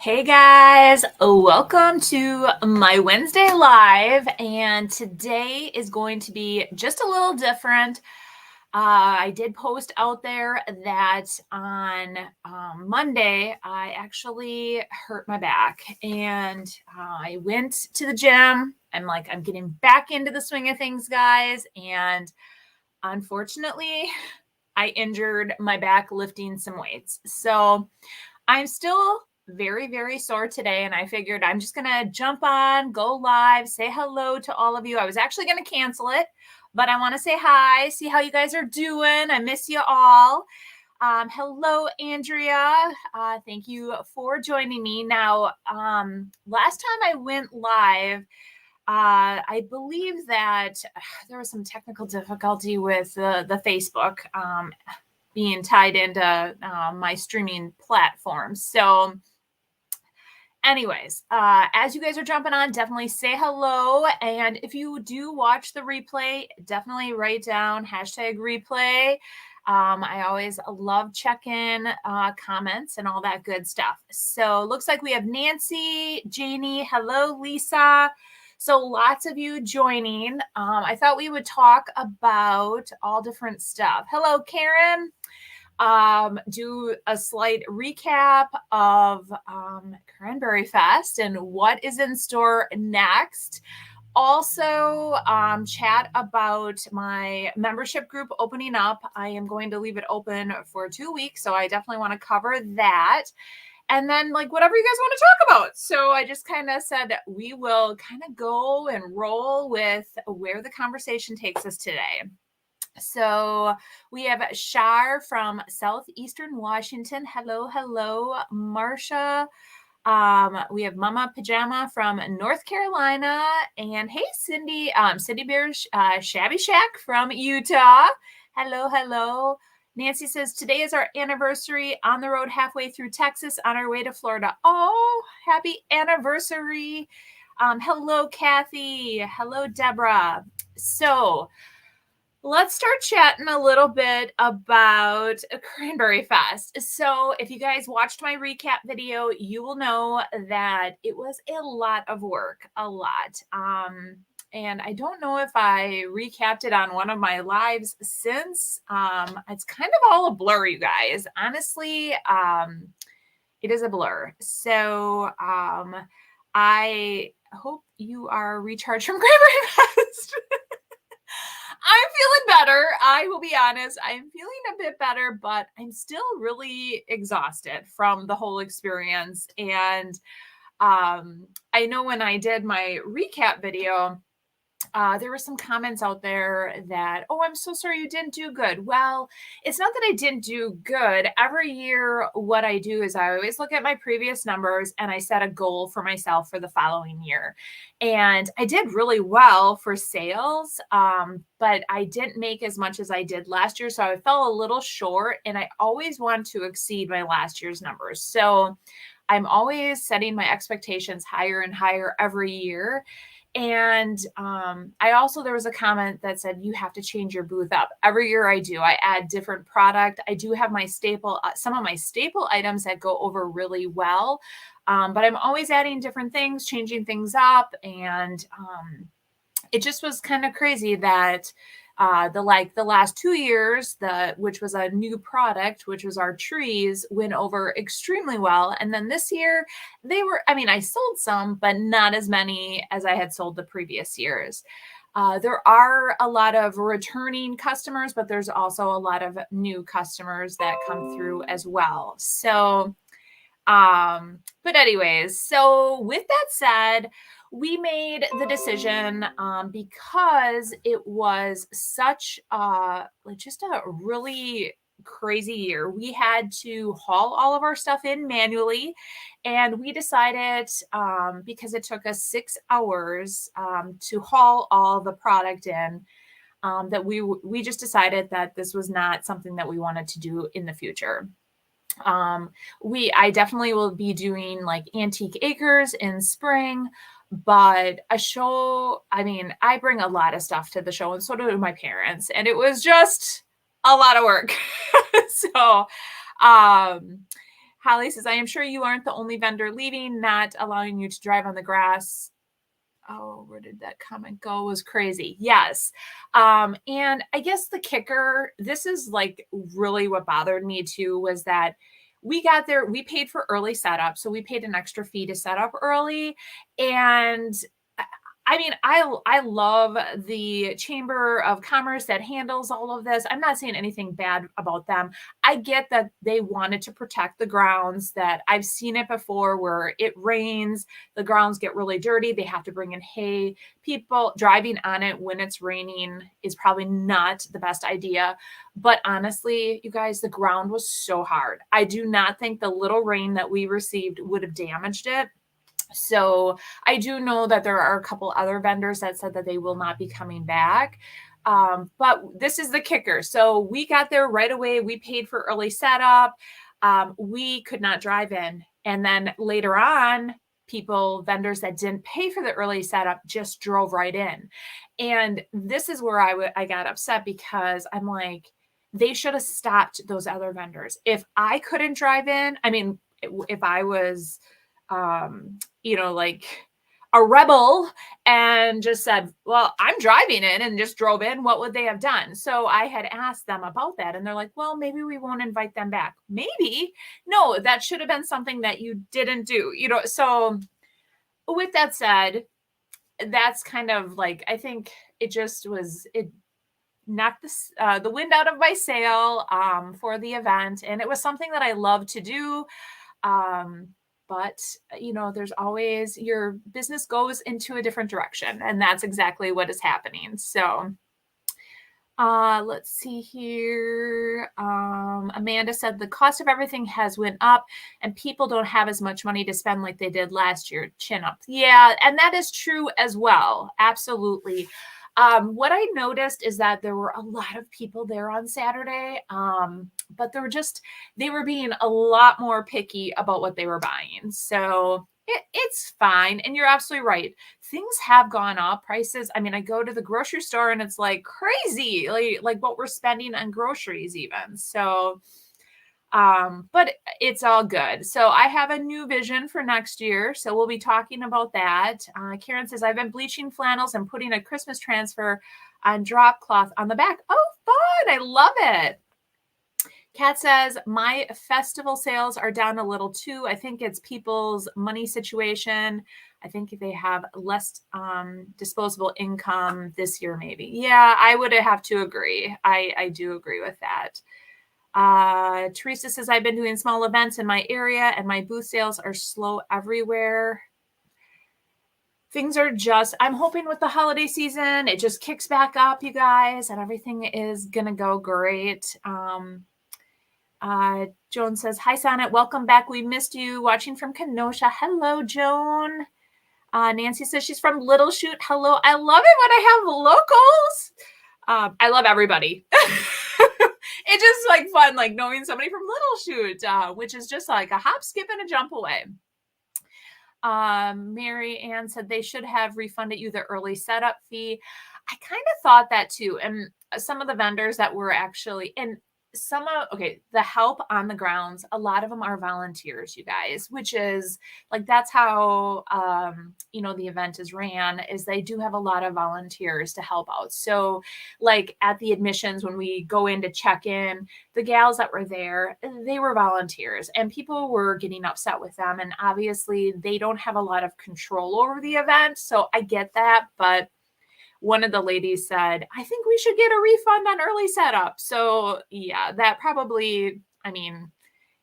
Hey guys, welcome to my Wednesday live, and today is going to be just a little different. I did post out there that on Monday I actually hurt my back, and I went to the gym. I'm getting back into the swing of things, guys, and unfortunately, I injured my back lifting some weights. So I'm still very, very sore today, and I figured I'm just going to jump on, go live, say hello to all of you. I was actually going to cancel it, but I want to say hi, see how you guys are doing. I miss you all. Hello, Andrea. Thank you for joining me. Now, last time I went live, I believe that there was some technical difficulty with the Facebook being tied into my streaming platform. So anyways, as you guys are jumping on, definitely say hello. And if you do watch the replay, definitely write down #replay. I always love checking comments and all that good stuff. So looks like we have Nancy, Janie, hello, Lisa. So lots of you joining. I thought we would talk about all different stuff. Hello, Karen. Do a slight recap of Cranberry Fest and what is in store next. Also, chat about my membership group opening up. I am going to leave it open for 2 weeks, so I definitely want to cover that. And then, whatever you guys want to talk about. So I just kind of said we will kind of go and roll with where the conversation takes us today. So we have Shar from Southeastern Washington. Hello, hello, Marsha. We have Mama Pajama from North Carolina. And hey, Cindy, Cindy Bear's Shabby Shack from Utah. Hello, hello. Nancy says, today is our anniversary, on the road halfway through Texas on our way to Florida. Oh, happy anniversary. Hello, Kathy. Hello, Deborah. So let's start chatting a little bit about Cranberry Fest. So if you guys watched my recap video, you will know that it was a lot of work, a lot. And I don't know if I recapped it on one of my lives since. It's kind of all a blur, you guys. Honestly, it is a blur. So I hope you are recharged from Cranberry Fest. I'm feeling better. I will be honest. I'm feeling a bit better, but I'm still really exhausted from the whole experience. And I know when I did my recap video, there were some comments out there that, oh, I'm so sorry you didn't do good. Well, it's not that I didn't do good. Every year, what I do is I always look at my previous numbers and I set a goal for myself for the following year. And I did really well for sales, but I didn't make as much as I did last year. So I fell a little short, and I always want to exceed my last year's numbers. So I'm always setting my expectations higher and higher every year. And there was a comment that said, you have to change your booth up. Every year I do. I add different product. I do have my some of my staple items that go over really well. But I'm always adding different things, changing things up. And it just was kind of crazy that the last 2 years, which was a new product, which was our trees, went over extremely well. And then this year I sold some, but not as many as I had sold the previous years. There are a lot of returning customers, but there's also a lot of new customers that come through as well. So, but anyways, so with that said, we made the decision because it was such just a really crazy year. We had to haul all of our stuff in manually, and we decided because it took us 6 hours to haul all the product in, that we just decided that this was not something that we wanted to do in the future. I definitely will be doing like Antique Acres in spring, but a show, I bring a lot of stuff to the show, and so do my parents, and it was just a lot of work. So, Holly says, I am sure you aren't the only vendor leaving, not allowing you to drive on the grass. Oh, where did that comment go? It was crazy. Yes. And I guess the kicker, this is like really what bothered me too, was that we got there, we paid for early setup. So we paid an extra fee to set up early. And I mean, I love the Chamber of Commerce that handles all of this. I'm not saying anything bad about them. I get that they wanted to protect the grounds, that I've seen it before where it rains, the grounds get really dirty, they have to bring in hay. People driving on it when it's raining is probably not the best idea. But honestly, you guys, the ground was so hard. I do not think the little rain that we received would have damaged it. So I do know that there are a couple other vendors that said that they will not be coming back. But this is the kicker. So we got there right away. We paid for early setup. We could not drive in. And then later on, vendors that didn't pay for the early setup just drove right in. And this is where I got upset, because I'm like, they should have stopped those other vendors. If I couldn't drive in, I mean, if I was like a rebel and just said, well, I'm driving in, and just drove in, what would they have done? So I had asked them about that, and they're like, well, maybe we won't invite them back. Maybe. No, that should have been something that you didn't do, So with that said, that's kind of like, I think it just was, it knocked the wind out of my sail for the event. And it was something that I love to do. But there's always, your business goes into a different direction, and that's exactly what is happening. So let's see here. Amanda said the cost of everything has went up, and people don't have as much money to spend like they did last year. Chin up. Yeah, and that is true as well. Absolutely. What I noticed is that there were a lot of people there on Saturday, but they were being a lot more picky about what they were buying. So it's fine. And you're absolutely right. Things have gone up, prices. I mean, I go to the grocery store and it's like crazy, like what we're spending on groceries even. So, but it's all good. So I have a new vision for next year. So we'll be talking about that. Karen says, I've been bleaching flannels and putting a Christmas transfer on drop cloth on the back. Oh, fun. I love it. Kat says, my festival sales are down a little too. I think it's people's money situation. I think they have less disposable income this year, maybe. Yeah, I would have to agree. I do agree with that. Teresa says, I've been doing small events in my area and my booth sales are slow everywhere. Things are I'm hoping with the holiday season, it just kicks back up, you guys, and everything is going to go great. Joan says, hi, Sonnet. Welcome back. We missed you watching from Kenosha. Hello, Joan. Nancy says she's from Little Chute. Hello. I love it when I have locals. I love everybody. It's just like fun, like knowing somebody from Little Chute, which is just like a hop, skip, and a jump away. Mary Ann said they should have refunded you the early setup fee. I kind of thought that too. And some of the vendors that were actually, and the help on the grounds, a lot of them are volunteers, you guys, which is like, that's how, the event is ran, is they do have a lot of volunteers to help out. So like at the admissions, when we go in to check in, the gals that were there, they were volunteers, and people were getting upset with them. And obviously they don't have a lot of control over the event. So I get that. But one of the ladies said, I think we should get a refund on early setup. So yeah, that probably, I mean,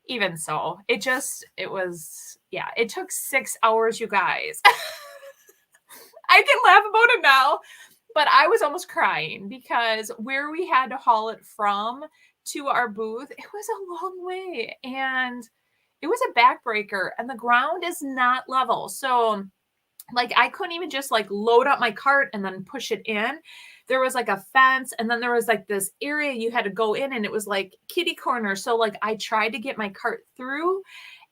even so, it took 6 hours, you guys. I can laugh about it now, but I was almost crying because where we had to haul it from to our booth, it was a long way, and it was a backbreaker, and the ground is not level. So like I couldn't even just like load up my cart and then push it in. There was like a fence, and then there was like this area you had to go in, and it was like kitty corner. So like I tried to get my cart through,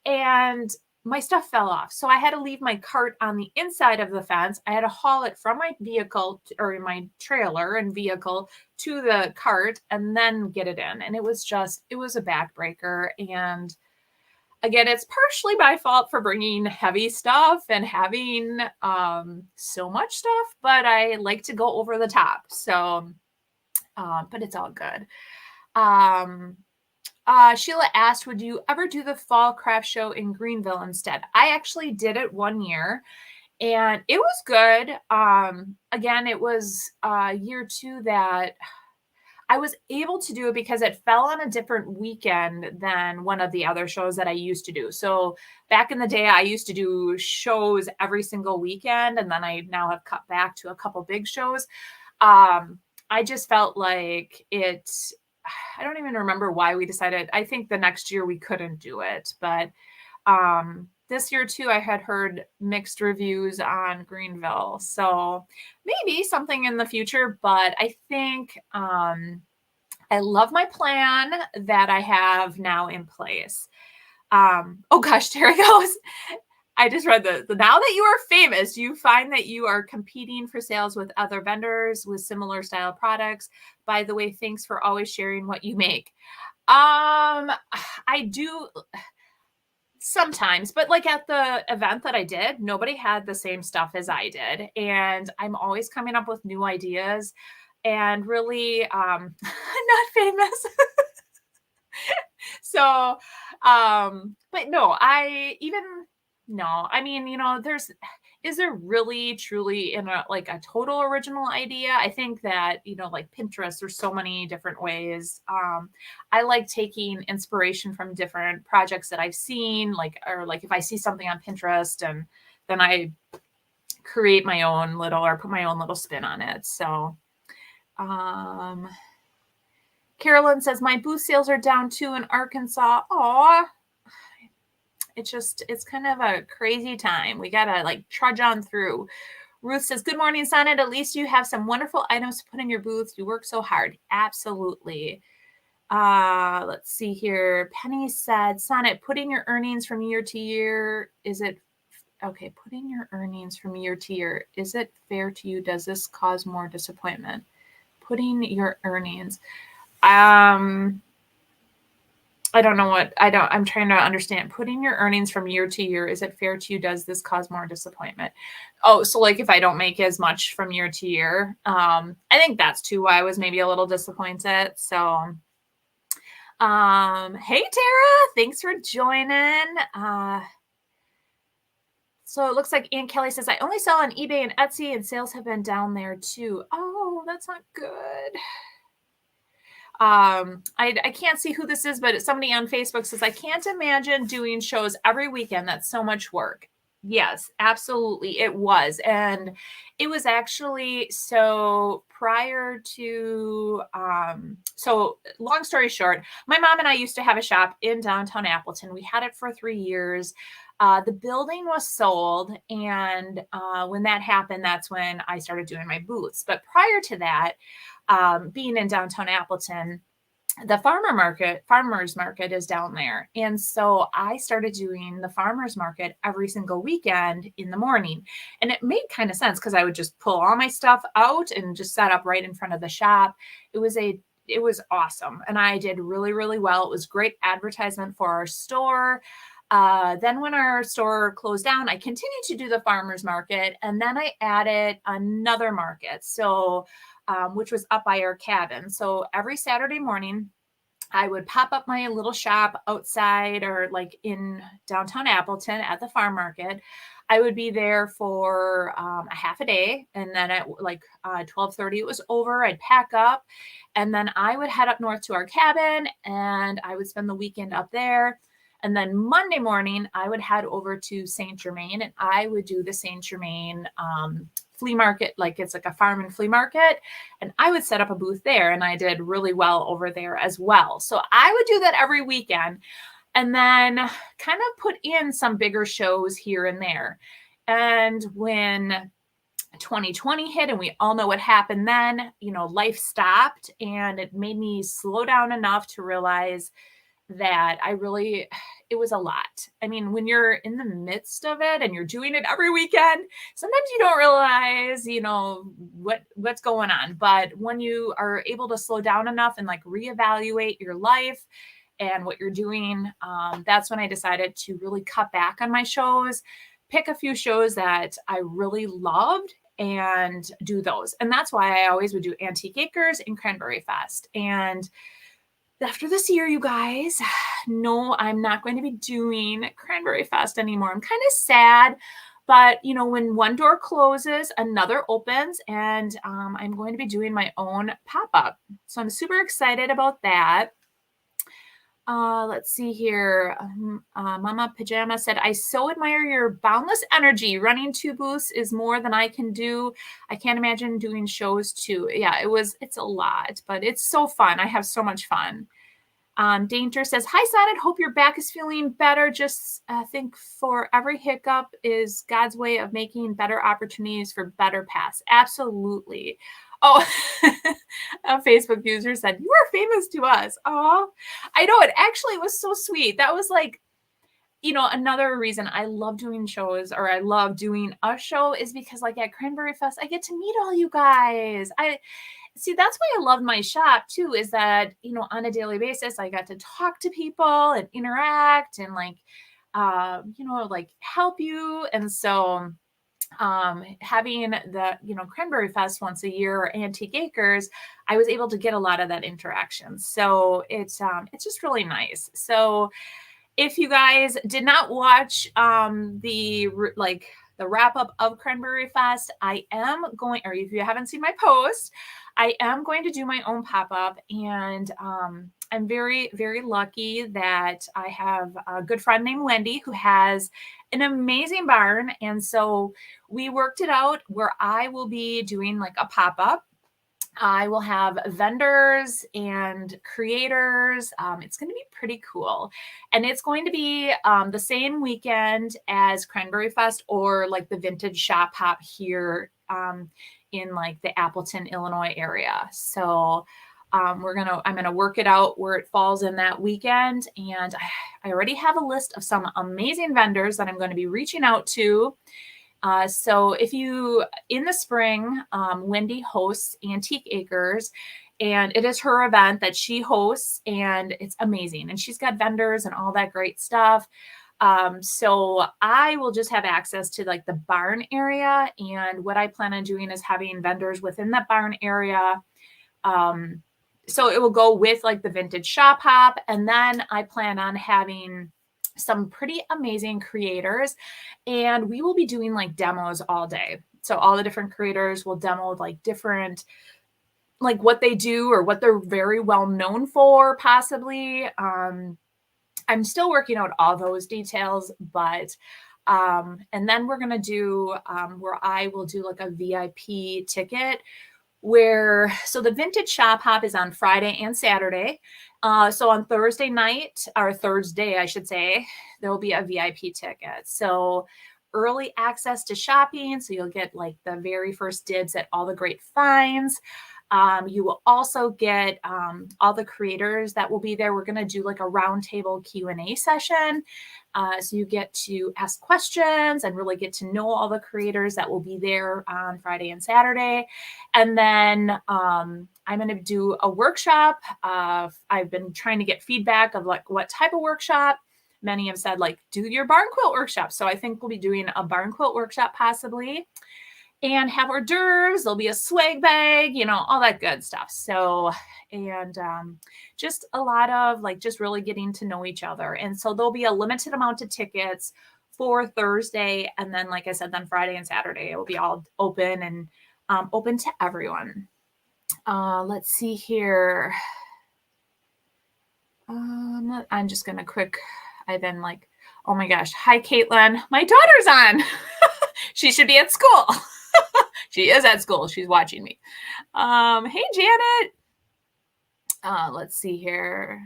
and my stuff fell off. So I had to leave my cart on the inside of the fence. I had to haul it from my vehicle or my trailer and vehicle to the cart and then get it in. And it was a backbreaker. And again, it's partially my fault for bringing heavy stuff and having so much stuff, but I like to go over the top. So, but it's all good. Sheila asked, would you ever do the fall craft show in Greenville instead? I actually did it one year and it was good. Again, it was year 2 that I was able to do it because it fell on a different weekend than one of the other shows that I used to do. So back in the day, I used to do shows every single weekend, and then I now have cut back to a couple big shows. I just felt like it, I don't even remember why we decided. I think the next year we couldn't do it, but this year too, I had heard mixed reviews on Greenville. So maybe something in the future, but I think I love my plan that I have now in place. Oh gosh, Terry goes, I just read the now that you are famous, you find that you are competing for sales with other vendors with similar style products. By the way, thanks for always sharing what you make. I do sometimes, but like at the event that I did, nobody had the same stuff as I did. And I'm always coming up with new ideas and really I'm not famous. So but no, I mean, is there really truly in like a total original idea? I think that, like Pinterest, there's so many different ways. I like taking inspiration from different projects that I've seen, or if I see something on Pinterest and then I create my own little or put my own little spin on it. So, Carolyn says, my booth sales are down too in Arkansas. Aw. It's kind of a crazy time. We got to trudge on through. Ruth says, good morning, Sonnet. At least you have some wonderful items to put in your booth. You work so hard. Absolutely. Let's see here. Penny said, Sonnet, putting your earnings from year to year, putting your earnings from year to year, is it fair to you? Does this cause more disappointment? Putting your earnings. I don't know I'm trying to understand. Putting your earnings from year to year, is it fair to you? Does this cause more disappointment? Oh, so if I don't make as much from year to year, I think that's too why I was maybe a little disappointed. So, hey, Tara, thanks for joining. So it looks like Aunt Kelly says, I only sell on eBay and Etsy and sales have been down there too. Oh, that's not good. I can't see who this is, but somebody on Facebook says, I can't imagine doing shows every weekend. That's so much work. Yes, absolutely. It was. And it was actually, so prior to, so long story short, my mom and I used to have a shop in downtown Appleton. We had it for 3 years. The building was sold. And when that happened, that's when I started doing my booths. But prior to that, being in downtown Appleton, the farmers market is down there. And so I started doing the farmers market every single weekend in the morning. And it made kind of sense because I would just pull all my stuff out and just set up right in front of the shop. It was awesome. And I did really, really well. It was great advertisement for our store. Then when our store closed down, I continued to do the farmers market. And then I added another market. So which was up by our cabin. So every Saturday morning, I would pop up my little shop outside or in downtown Appleton at the farm market. I would be there for a half a day. And then at 12:30, it was over. I'd pack up and then I would head up north to our cabin and I would spend the weekend up there. And then Monday morning, I would head over to St. Germain and I would do the St. Germain flea market, it's like a farm and flea market. And I would set up a booth there and I did really well over there as well. So I would do that every weekend and then kind of put in some bigger shows here and there. And when 2020 hit and we all know what happened then, life stopped and it made me slow down enough to realize that it was a lot. I mean, when you're in the midst of it and you're doing it every weekend, sometimes you don't realize, what's going on. But when you are able to slow down enough and reevaluate your life and what you're doing, that's when I decided to really cut back on my shows, pick a few shows that I really loved and do those. And that's why I always would do Antique Acres and Cranberry Fest. And after this year, you guys, no, I'm not going to be doing Cranberry Fest anymore. I'm kind of sad, but you know, when one door closes, another opens, and I'm going to be doing my own pop-up. So I'm super excited about that. Let's see here. Mama Pajama said, I so admire your boundless energy. Running 2 booths is more than I can do. I can't imagine doing shows too. Yeah, it's a lot, but it's so fun. I have so much fun. Danger says, hi, Sonnet. Hope your back is feeling better. Just think for every hiccup is God's way of making better opportunities for better paths. Absolutely. Oh, a Facebook user said, you are famous to us. Oh, I know, it actually was so sweet. That was like, you know, another reason I love doing shows, or I love doing a show, is because like at Cranberry Fest, I get to meet all you guys. See, that's why I love my shop too, is that, you know, on a daily basis, I got to talk to people and interact and like, you know, like help you. And so having the, you know, Cranberry Fest once a year or Antique Acres, I was able to get a lot of that interaction. So it's just really nice. So if you guys did not watch the wrap up of Cranberry Fest, I am going, or if you haven't seen my post, I am going to do my own pop-up, and I'm very, very lucky that I have a good friend named Wendy who has an amazing barn. And so we worked it out where I will be doing like a pop-up. I will have vendors and creators. It's going to be pretty cool. And it's going to be the same weekend as Cranberry Fest, or like the vintage shop hop here in like the Appleton, Illinois area. So I'm going to work it out where it falls in that weekend. And I already have a list of some amazing vendors that I'm going to be reaching out to. So if you, in the spring, Wendy hosts Antique Acres, and it is her event that she hosts, and it's amazing. And she's got vendors and all that great stuff. So I will just have access to like the barn area. And what I plan on doing is having vendors within that barn area. So it will go with like the vintage shop hop. And then I plan on having some pretty amazing creators, and we will be doing like demos all day. So all the different creators will demo like different, like what they do or what they're very well known for, possibly. I'm still working out all those details, but and then we're going to do where I will do like a VIP ticket, where, so the vintage shop hop is on Friday and Saturday. So on Thursday night, or Thursday, I should say, there will be a VIP ticket. So early access to shopping. So you'll get like the very first dibs at all the great finds. You will also get all the creators that will be there. We're going to do like a roundtable Q&A session. So you get to ask questions and really get to know all the creators that will be there on Friday and Saturday. And then I'm going to do a workshop. I've been trying to get feedback of like what type of workshop. Many have said like, do your barn quilt workshop. So I think we'll be doing a barn quilt workshop possibly, and have hors d'oeuvres. There'll be a swag bag, you know, all that good stuff. So, and just a lot of like just really getting to know each other. And so there'll be a limited amount of tickets for Thursday. And then, like I said, then Friday and Saturday, it will be all open and open to everyone. Let's see here. I'm just going to I've been like, oh my gosh. Hi, Caitlin. My daughter's on. She should be at school. She is at school. She's watching me. Hey, Janet. Let's see here.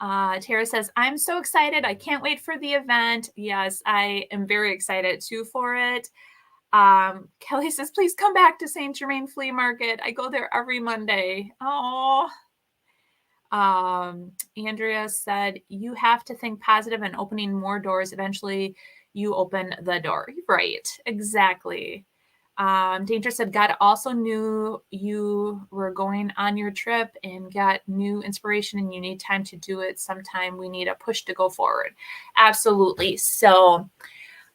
Tara says, I'm so excited. I can't wait for the event. Yes, I am very excited too for it. Kelly says, please come back to St. Germain Flea Market. I go there every Monday. Oh. Andrea said, you have to think positive and opening more doors. Eventually you open the door. Right. Exactly. Danger said, God also knew you were going on your trip and got new inspiration and you need time to do it. Sometime we need a push to go forward. Absolutely. So,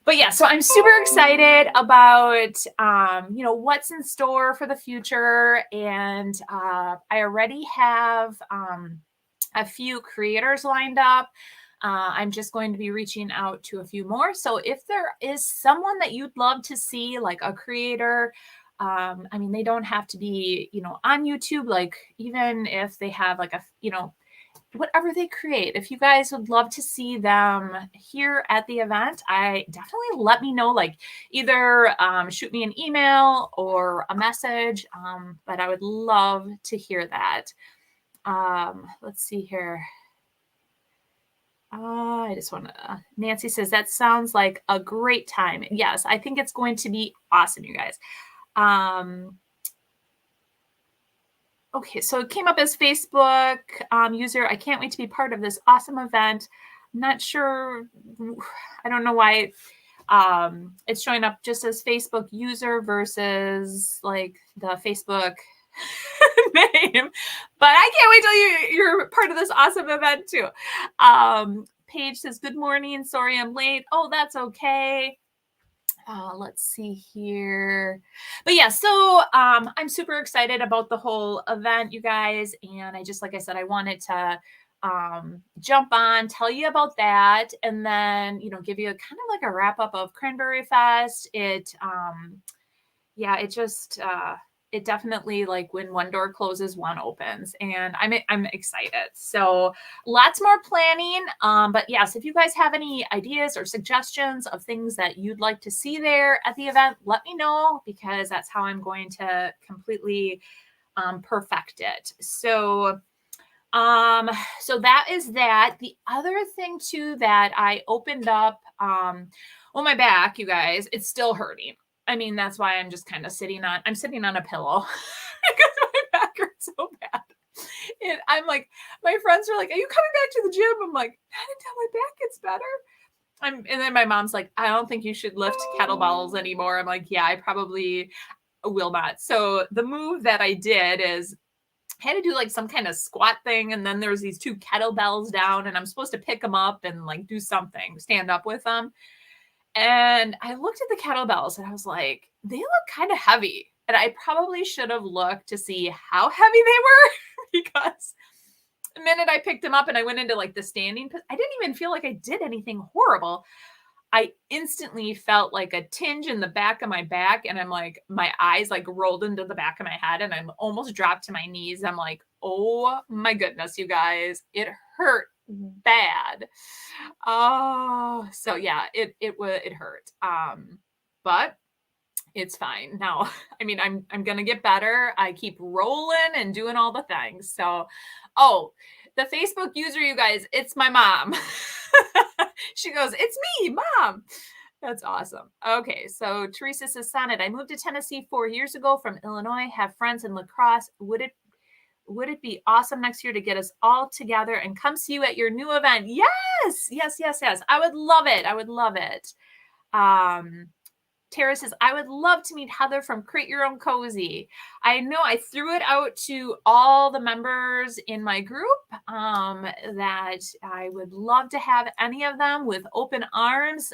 but yeah, so I'm super excited about, what's in store for the future. And I already have a few creators lined up. I'm just going to be reaching out to a few more. So if there is someone that you'd love to see, like a creator, they don't have to be, on YouTube, like even if they have like whatever they create, if you guys would love to see them here at the event, I definitely let me know, like either shoot me an email or a message. But I would love to hear that. Let's see here. I just want to, Nancy says, that sounds like a great time. Yes, I think it's going to be awesome, you guys. Okay, so it came up as Facebook user. I can't wait to be part of this awesome event. I'm not sure. I don't know why it's showing up just as Facebook user versus like the Facebook name, but I can't wait till you're part of this awesome event too. Paige says, good morning. Sorry I'm late. Oh, that's okay. Let's see here. But yeah, so I'm super excited about the whole event, you guys. And I just, like I said, I wanted to jump on, tell you about that, and then, give you kind of like a wrap up of Cranberry Fest. It definitely, like when one door closes, one opens, and I'm excited. So lots more planning. But yes, if you guys have any ideas or suggestions of things that you'd like to see there at the event, let me know, because that's how I'm going to completely perfect it. So that is that. The other thing too that I opened up, my back, you guys, it's still hurting. I mean, that's why I'm just kind of sitting on a pillow because my back hurts so bad. And I'm like, my friends are like, are you coming back to the gym? I'm like, not until my back gets better. And then my mom's like, I don't think you should lift kettlebells anymore. I'm like, yeah, I probably will not. So the move that I did is I had to do like some kind of squat thing. And then there's these two kettlebells down and I'm supposed to pick them up and like do something, stand up with them. And I looked at the kettlebells and I was like, they look kind of heavy. And I probably should have looked to see how heavy they were because the minute I picked them up and I went into like the standing, I didn't even feel like I did anything horrible. I instantly felt like a tinge in the back of my back. And I'm like, my eyes like rolled into the back of my head and I'm almost dropped to my knees. I'm like, oh my goodness, you guys, it hurt bad. Oh, so yeah, it hurt. But it's fine now. I mean, I'm gonna get better. I keep rolling and doing all the things. So, the Facebook user, you guys, it's my mom. She goes, it's me, Mom. That's awesome. Okay, so Teresa says, Sonnet, I moved to Tennessee 4 years ago from Illinois, have friends in lacrosse. Would it be awesome next year to get us all together and come see you at your new event? Yes. I would love it. Tara says, I would love to meet Heather from Create Your Own Cozy. I know I threw it out to all the members in my group that I would love to have any of them with open arms.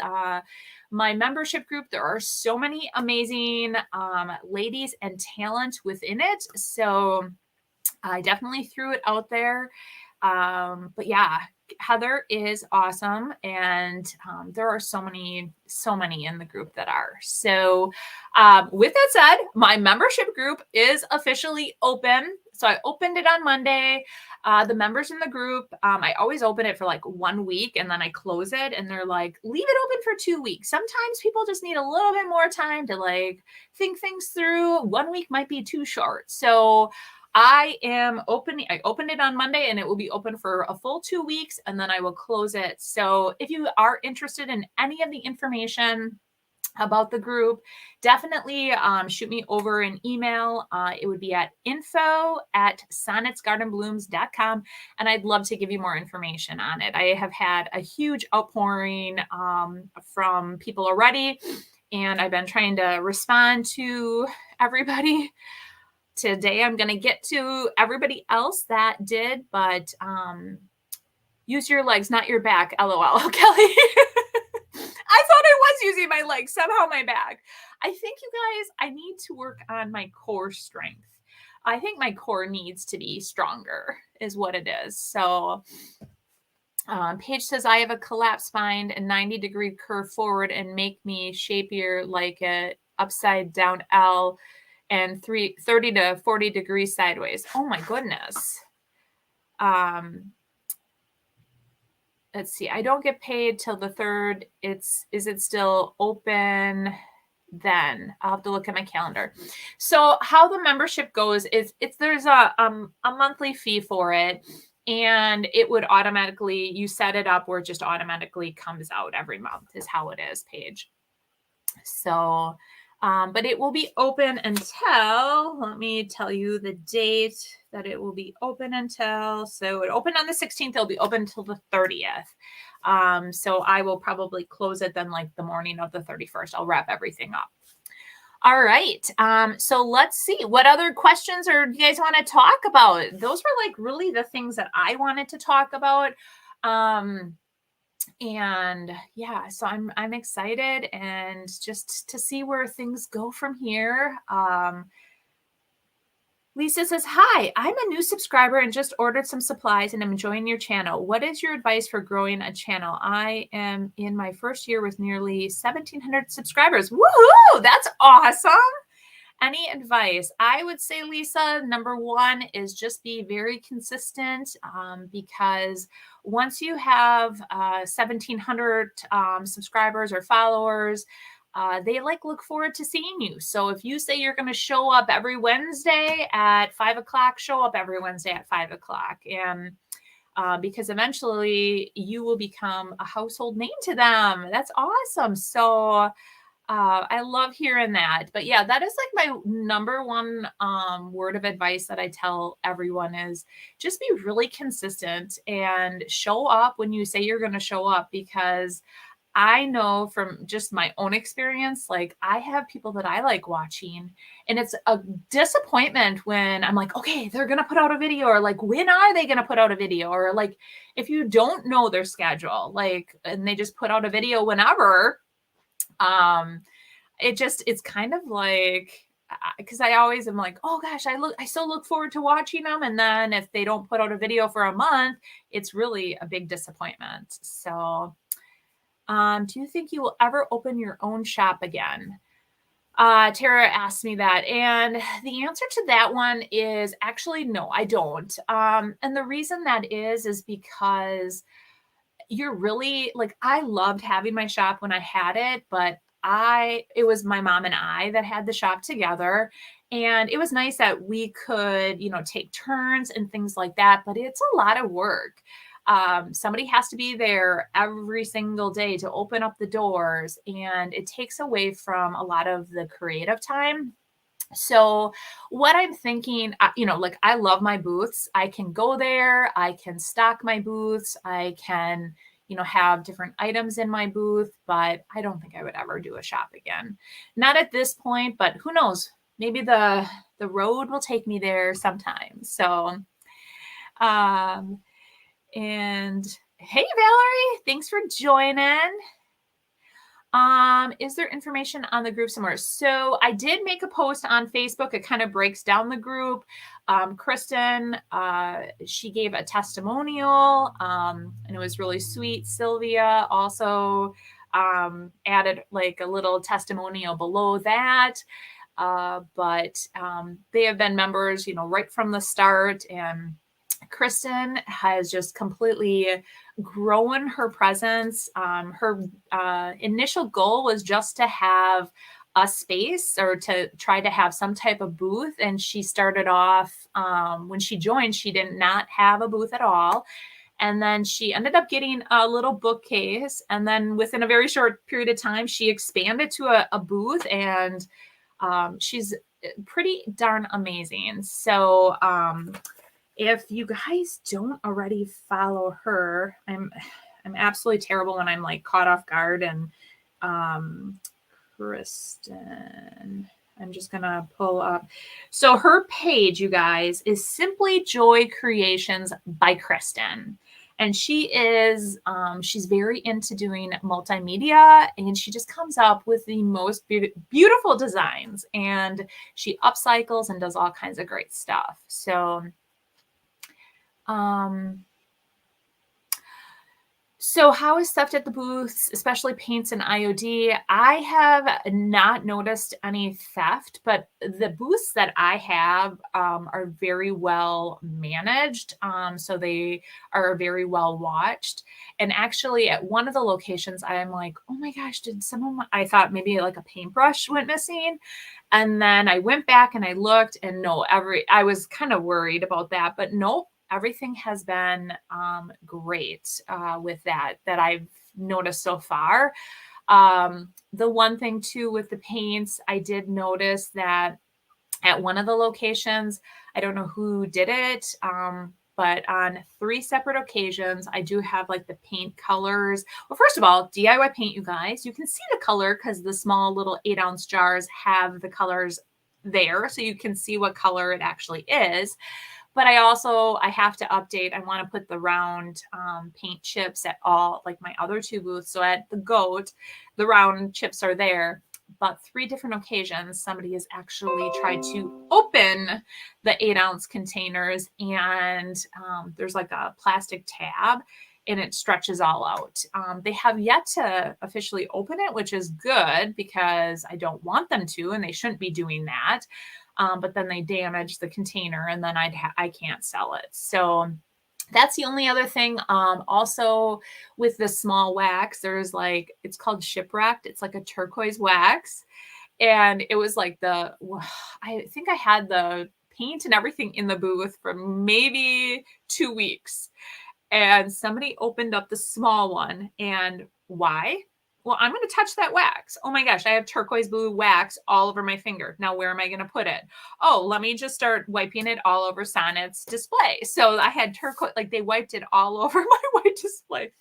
My membership group, there are so many amazing ladies and talent within it. So I definitely threw it out there. But yeah, Heather is awesome. And there are so many in the group that are. So with that said, my membership group is officially open. So I opened it on Monday. The members in the group, I always open it for like 1 week and then I close it and they're like, leave it open for 2 weeks. Sometimes people just need a little bit more time to like think things through. 1 week might be too short. So I opened it on Monday and it will be open for a full 2 weeks and then I will close it. So if you are interested in any of the information about the group, definitely shoot me over an email. It would be at info@sonnetsgardenblooms.com. And I'd love to give you more information on it. I have had a huge outpouring from people already. and I've been trying to respond to everybody. Today I'm going to get to everybody else that did, but use your legs, not your back. LOL. Kelly. I thought I was using my legs, somehow my back. I think, you guys, I need to work on my core strength. I think my core needs to be stronger, is what it is. So Paige says, I have a collapsed spine and 90-degree curve forward and make me shapier like a upside down L and 30 to 40 degrees sideways. Oh my goodness. Let's see. I don't get paid till the 3rd. Is it still open then? I'll have to look at my calendar. So how the membership goes is there's a monthly fee for it, and it would automatically, you set it up where it just automatically comes out every month is how it is, Paige. So but it will be open until, let me tell you the date that it will be open until. So it opened on the 16th. It'll be open until the 30th. So I will probably close it then like the morning of the 31st. I'll wrap everything up. All right. So let's see. What other questions or do you guys want to talk about? Those were like really the things that I wanted to talk about. And yeah, so I'm excited and just to see where things go from here. Lisa says, hi, I'm a new subscriber and just ordered some supplies and I'm enjoying your channel. What is your advice for growing a channel? I am in my first year with nearly 1,700 subscribers. Woohoo! That's awesome. Any advice? I would say, Lisa, number one is just be very consistent because once you have 1,700 subscribers or followers, they look forward to seeing you. So if you say you're going to show up every Wednesday at 5 o'clock, show up every Wednesday at 5 o'clock. And because eventually you will become a household name to them. That's awesome. So I love hearing that. But yeah, that is like my number one word of advice that I tell everyone is just be really consistent and show up when you say you're going to show up, because I know from just my own experience, like I have people that I like watching and it's a disappointment when I'm like, okay, they're going to put out a video, or like, when are they going to put out a video? Or like, if you don't know their schedule, like, and they just put out a video whenever, it's kind of like, because I always am like, oh gosh, I still look forward to watching them. And then if they don't put out a video for a month, it's really a big disappointment. So, do you think you will ever open your own shop again? Tara asked me that. And the answer to that one is actually, no, I don't. And the reason that is because you're really like, I loved having my shop when I had it, but it was my mom and I that had the shop together. And it was nice that we could, take turns and things like that, but it's a lot of work. Somebody has to be there every single day to open up the doors, and it takes away from a lot of the creative time. So what I'm thinking, I love my booths. I can go there. I can stock my booths. I can, have different items in my booth, but I don't think I would ever do a shop again. Not at this point, but who knows? Maybe the road will take me there sometime. So, and hey, Valerie, thanks for joining. Is there information on the group somewhere? So I did make a post on Facebook. It kind of breaks down the group. Kristen, she gave a testimonial, and it was really sweet. Sylvia also added like a little testimonial below that. But they have been members, right from the start, and Kristen has just completely grown her presence. Her initial goal was just to have a space or to try to have some type of booth. And she started off, when she joined, she did not have a booth at all. And then she ended up getting a little bookcase. And then within a very short period of time, she expanded to a booth, and she's pretty darn amazing. So, if you guys don't already follow her, I'm absolutely terrible when I'm like caught off guard. And Kristen. I'm just going to pull up. So her page, you guys, is Simply Joy Creations by Kristen. And she is, she's very into doing multimedia, and she just comes up with the most beautiful designs, and she upcycles and does all kinds of great stuff. So, so how is theft at the booths, especially paints and IOD? I have not noticed any theft, but the booths that I have are very well managed. So they are very well watched. And actually at one of the locations, I'm like, oh my gosh, did someone, I thought maybe like a paintbrush went missing. And then I went back and I looked, and no, I was kind of worried about that, but nope. Everything has been great with that I've noticed so far. The one thing too with the paints, I did notice that at one of the locations, I don't know who did it, but on 3 separate occasions, I do have like the paint colors. Well, first of all, DIY paint, you guys, you can see the color because the small little 8-ounce jars have the colors there, so you can see what color it actually is. But I have to update. I want to put the round paint chips at all, like my other 2 booths. So at the GOAT, the round chips are there. But 3 different occasions, somebody has actually tried to open the 8-ounce containers, and there's like a plastic tab, and it stretches all out. They have yet to officially open it, which is good because I don't want them to, and they shouldn't be doing that. But then they damage the container, and then I can't sell it. So that's the only other thing. Also with the small wax, there's like, it's called Shipwrecked. It's like a turquoise wax. And it was like I think I had the paint and everything in the booth for maybe 2 weeks. And somebody opened up the small one. And why? Well, I'm going to touch that wax. Oh my gosh, I have turquoise blue wax all over my finger. Now, where am I going to put it? Oh, let me just start wiping it all over Sonnet's display. So I had turquoise, like they wiped it all over my white display.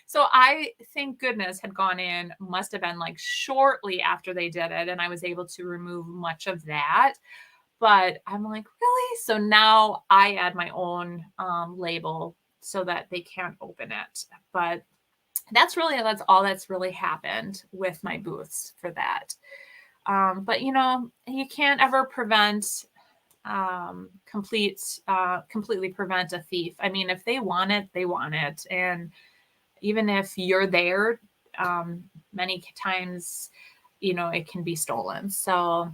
So I, thank goodness, had gone in, must have been like shortly after they did it, and I was able to remove much of that. But I'm like, really? So now I add my own label so that they can't open it. But that's all that's really happened with my booths for that. But you can't ever prevent completely prevent a thief. I mean, if they want it, they want it. And even if you're there, many times, it can be stolen. So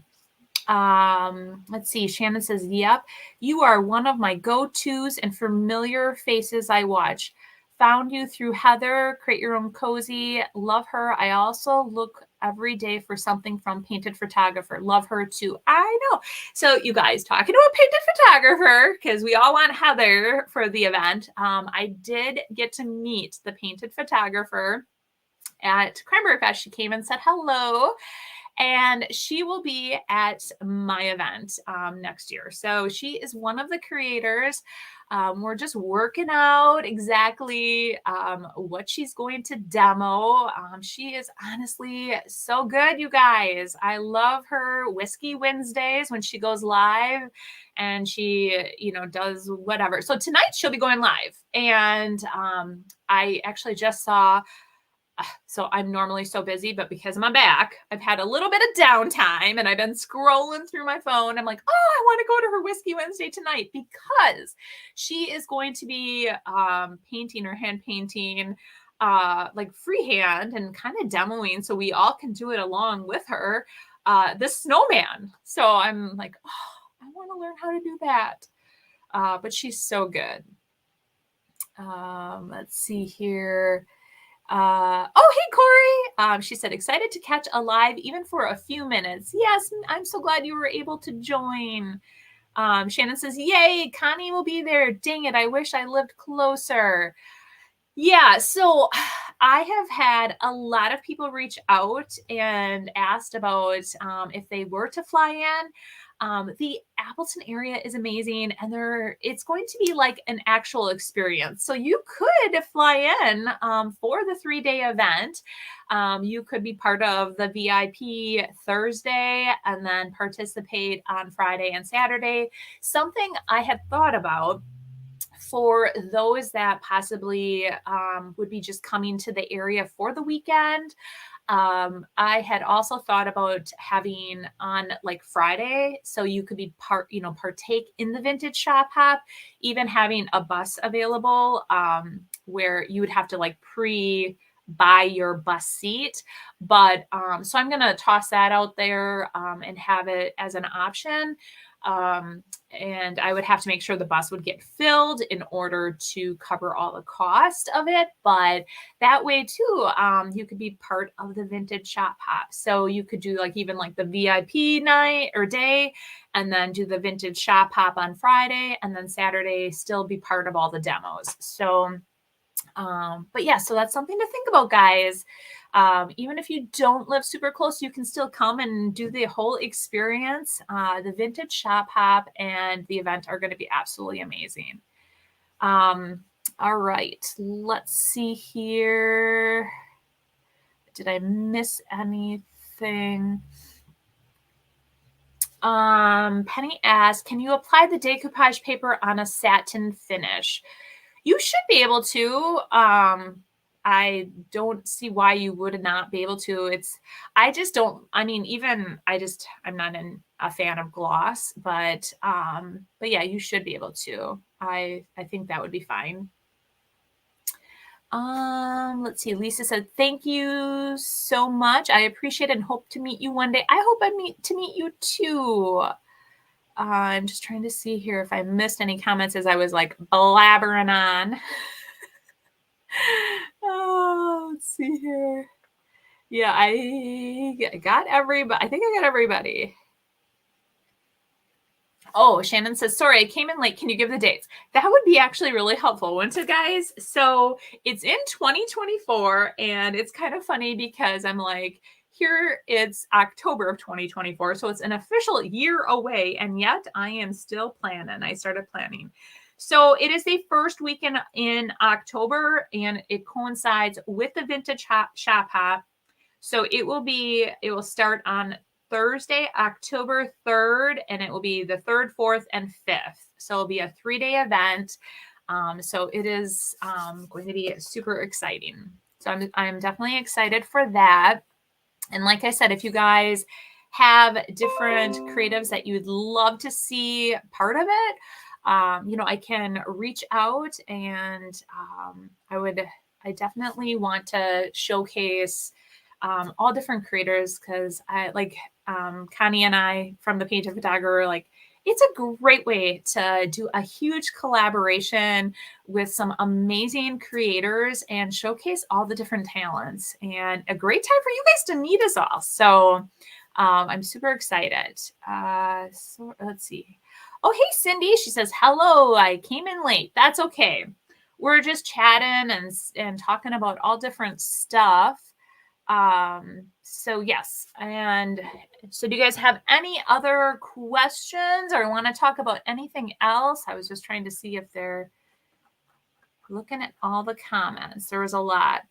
let's see. Shannon says, yep, you are one of my go-tos and familiar faces I watch. Found you through Heather, Create Your Own Cozy. Love her. I also look every day for something from Painted Photographer. Love her too. I know. So you guys, talking to a painted photographer, because we all want Heather for the event. I did get to meet the painted photographer at Cranberry Fest. She came and said hello. And she will be at my event next year. So she is one of the creators. We're just working out exactly what she's going to demo. She is honestly so good, you guys. I love her Whiskey Wednesdays when she goes live and she, does whatever. So tonight she'll be going live. And I actually just saw, so I'm normally so busy, but because of my back, I've had a little bit of downtime and I've been scrolling through my phone. I'm like, oh, I want to go to her Whiskey Wednesday tonight because she is going to be painting or hand painting like freehand and kind of demoing so we all can do it along with her, the snowman. So I'm like, oh, I want to learn how to do that. But she's so good. Let's see here. Oh, hey, Corey. She said, excited to catch a live even for a few minutes. Yes, I'm so glad you were able to join. Shannon says, yay, Connie will be there. Dang it, I wish I lived closer. Yeah, so I have had a lot of people reach out and asked about if they were to fly in. The Appleton area is amazing, and it's going to be like an actual experience. So you could fly in for the 3-day event. You could be part of the VIP Thursday and then participate on Friday and Saturday. Something I had thought about for those that possibly would be just coming to the area for the weekend. I had also thought about having on like Friday, so you could be partake in the vintage shop hop, even having a bus available where you would have to like buy your bus seat. But so I'm gonna toss that out there and have it as an option. And I would have to make sure the bus would get filled in order to cover all the cost of it. But that way too, you could be part of the vintage shop hop. So you could do like even like the VIP night or day, and then do the vintage shop hop on Friday, and then Saturday still be part of all the demos. So but yeah, so that's something to think about, guys. Even if you don't live super close, you can still come and do the whole experience. The vintage shop hop and the event are going to be absolutely amazing. All right, let's see here. Did I miss anything? Penny asked, can you apply the decoupage paper on a satin finish? You should be able to. I don't see why you would not be able to. I just don't, I mean, even I'm not a fan of gloss, but yeah, you should be able to. I think that would be fine. Let's see. Lisa said, thank you so much. I appreciate it and hope to meet you one day. I hope I meet you too. I'm just trying to see here if I missed any comments as I was like blabbering on. Oh, let's see here. Yeah, I got everybody. I think I got everybody. Oh, Shannon says, sorry, I came in late. Can you give the dates? That would be actually really helpful, wouldn't it, guys? So it's in 2024, and it's kind of funny because I'm like, here it's October of 2024, so it's an official year away, and yet I am still planning. I started planning. So it is the first weekend in October, and it coincides with the vintage shop hop. So it will start on Thursday, October 3rd, and it will be the 3rd, 4th, and 5th. So it'll be a 3-day event. So it is going to be super exciting. So I'm definitely excited for that. And like I said, if you guys have different creatives that you'd love to see part of it, I can reach out, and I definitely want to showcase all different creators, because I like Connie and I from the Painted Photographer, like it's a great way to do a huge collaboration with some amazing creators and showcase all the different talents, and a great time for you guys to meet us all. So I'm super excited. So let's see. Oh, hey, Cindy. She says, hello, I came in late. That's okay. We're just chatting and talking about all different stuff. So yes. And so do you guys have any other questions or want to talk about anything else? I was just trying to see if they're looking at all the comments. There was a lot.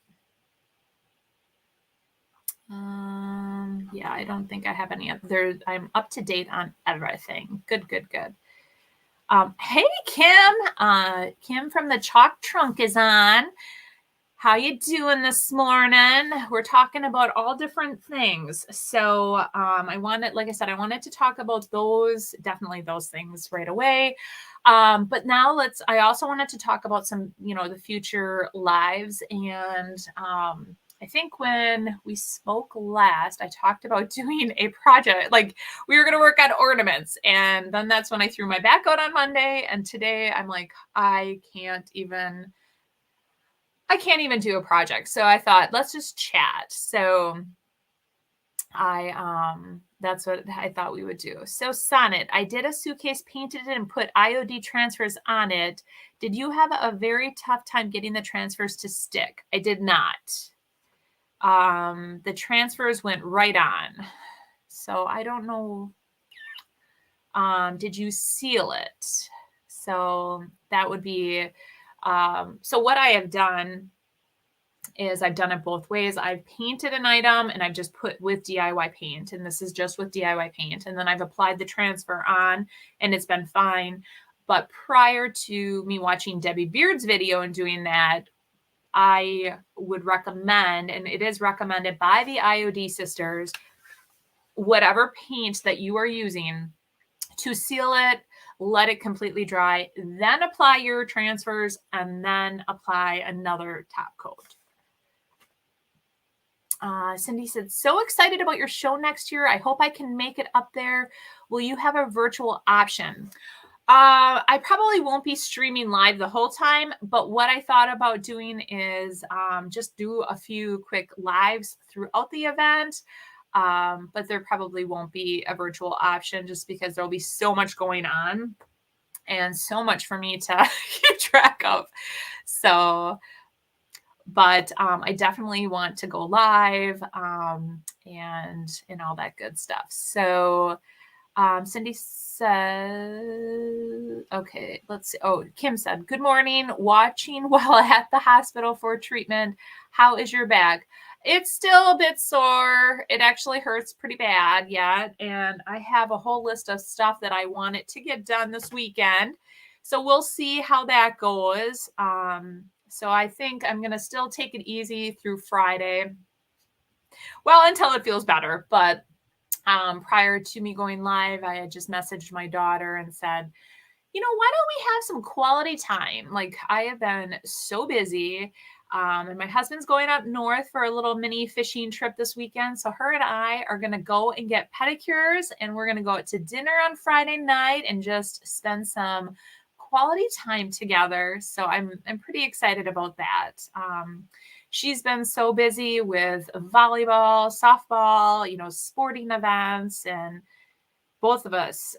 Yeah, I don't think I have any other. I'm up to date on everything. Good. Hey, Kim from the Chalk Trunk is on. How you doing this morning? We're talking about all different things. So I wanted to talk about definitely those things right away. But now I also wanted to talk about some, the future lives. And I think when we spoke last, I talked about doing a project, like we were going to work on ornaments. And then that's when I threw my back out on Monday. And today I'm like, I can't even do a project. So I thought, let's just chat. So that's what I thought we would do. So Sonnet, I did a suitcase, painted it, and put IOD transfers on it. Did you have a very tough time getting the transfers to stick? I did not. The transfers went right on. So I don't know Did you seal it? So that would be, so what I have done is I've done it both ways. I've painted an item and I've just put with DIY paint, and this is just with DIY paint. And then I've applied the transfer on and it's been fine. But prior to me watching Debbie Beard's video and doing that, I would recommend, and it is recommended by the IOD sisters, whatever paint that you are using, to seal it, let it completely dry, then apply your transfers, and then apply another top coat. Cindy said, so excited about your show next year. I hope I can make it up there. Will you have a virtual option? I probably won't be streaming live the whole time, but what I thought about doing is just do a few quick lives throughout the event. But there probably won't be a virtual option just because there'll be so much going on and so much for me to keep track of. So, but I definitely want to go live and all that good stuff. So Cindy said, okay, let's see. Oh, Kim said, good morning, watching while at the hospital for treatment. How is your back? It's still a bit sore. It actually hurts pretty bad yet. And I have a whole list of stuff that I wanted to get done this weekend. So we'll see how that goes. So I think I'm going to still take it easy through Friday. Well, until it feels better. But prior to me going live, I had just messaged my daughter and said, you know, why don't we have some quality time? Like, I have been so busy. And my husband's going up north for a little mini fishing trip this weekend. So her and I are going to go and get pedicures, and we're going to go out to dinner on Friday night and just spend some quality time together. So I'm pretty excited about that. She's been so busy with volleyball, softball, you know, sporting events, and both of us,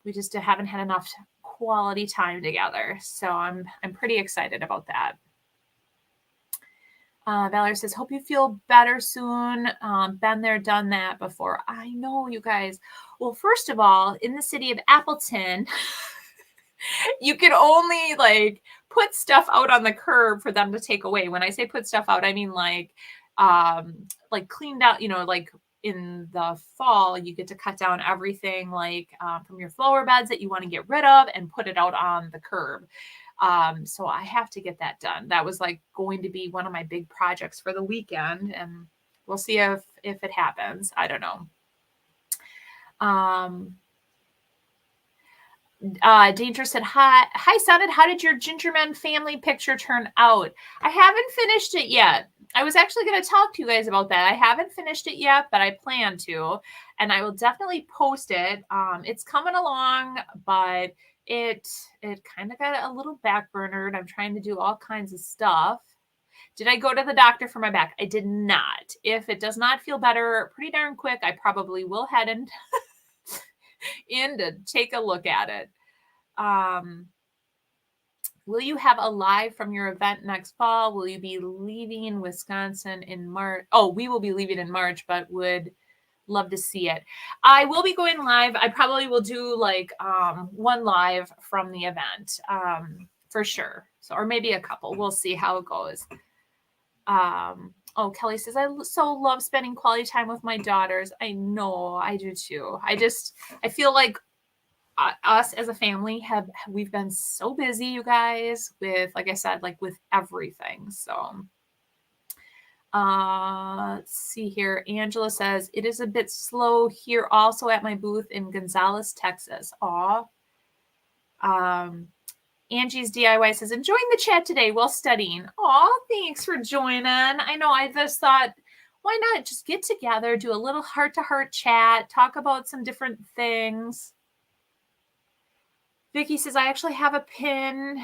we just haven't had enough quality time together. So I'm pretty excited about that. Valerie says, hope you feel better soon. Been there, done that before. I know, you guys. Well, first of all, in the city of Appleton, you can only like put stuff out on the curb for them to take away. When I say put stuff out, I mean like cleaned out, you know, like in the fall, you get to cut down everything like from your flower beds that you want to get rid of and put it out on the curb. So I have to get that done. That was like going to be one of my big projects for the weekend, and we'll see if it happens. I don't know. Danger said, hi, Sonnet. How did your Gingerman family picture turn out? I haven't finished it yet. I was actually going to talk to you guys about that. I haven't finished it yet, but I plan to, and I will definitely post it. It's coming along, but it kind of got a little backburnered. I'm trying to do all kinds of stuff. Did I go to the doctor for my back? I did not. If it does not feel better pretty darn quick, I probably will head in to take a look at it. Will you have a live from your event next fall? Will you be leaving Wisconsin in March? Oh, we will be leaving in March, but would love to see it. I will be going live. I probably will do like one live from the event for sure. So, or maybe a couple. We'll see how it goes. Oh, Kelly says, I so love spending quality time with my daughters. I know, I do too. I feel like us as a family we've been so busy, you guys, with, like I said, like with everything. So let's see here. Angela says, it is a bit slow here also at my booth in Gonzales, Texas. Aw. Angie's DIY says, enjoying the chat today while studying. Aw, thanks for joining. I know, I just thought, why not just get together, do a little heart-to-heart chat, talk about some different things. Vicky says, I actually have a pinned